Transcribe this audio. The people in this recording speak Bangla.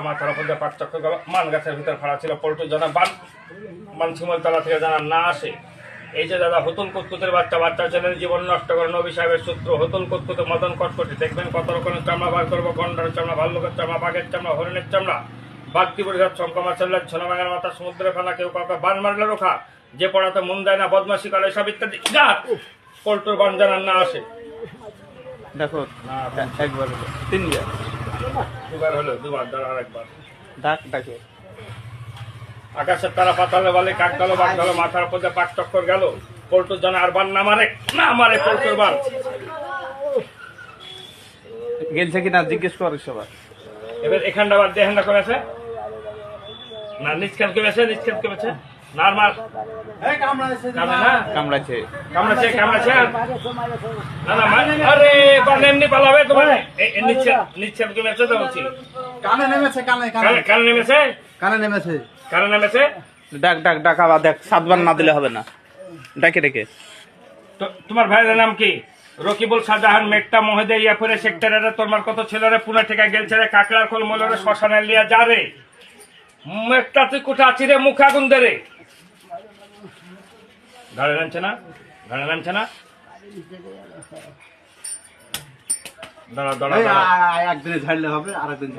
মাথার উপর দিয়ে পাঁচ চক্র গেল, মান গাছের ভিতর ফাড়া ছিল পল্টু জানা বান শিমলতলা থেকে জানা না আসে। এই যে দাদা হুতুল কুতকুতের বাচ্চা ছেলের জীবন নষ্ট করে নবী সাহেবের সূত্র হুতুল কুতকুতে মদন কটকটি দেখবেন কত রকমের চামড়া বার করবো, গন্ডার চামড়া, ভাল্লুকের চামড়া, বাঘের চামড়া, হরিণের চামড়া, বাগদি পরিষদ শঙ্কমা চাল্লার ছোনাবাঙার মাথা, সমুদ্রে ফেলা, কেউ কাউকে বান মারলে রোখা, যে পড়াতে মন দেয় না, বদমাশি করে, সব ইত্যাদি পল্টুর বান জানার না আসে। দেখো একবার হলো, তিনবার, দুবার হলো, দুবার ধর আরেকবার ডাকে আকাশের তারা পাতালে বলে কাক গেল বাঘ গেল, মাথার উপর দিয়ে পাক চক্কর গেল, পল্টুর জানা আর বান না মারে পল্টুর বান গেলছে কিনা জিজ্ঞেস করে সবার। এবার এখানটা বাদ দিয়ে এখানটা করেছে না, নিচখান কেমেছে, নিচখান কেমেছে না, আর মার কামড়াচ্ছে না না মার, আরে বান এমনি পালাবে তোমার, নিচখান কেমেছে তো বলছি, কানে নেমেছে, কানে নেমেছে। ডাক আবার দেখ, 7 বার না দিলে হবে না, ডেকে তোমার ভাইয়ের নাম কি? রকিবুল শাহজাহান মেঘটা মহেদে ইয়াপুরে সেক্টরের তোমার কত ছেলেরে পুনে থেকে গেলছে রে, কাকড়ার খোল মলরে শ্মশানে লিয়া যা রে, মেঘটা তুই কোথা আছি রে, মুখ আগুন দে রে। ঘাড়ে নামছে না দাঁড়া একদিনে ঝাড়লে হবে, আরেকদিন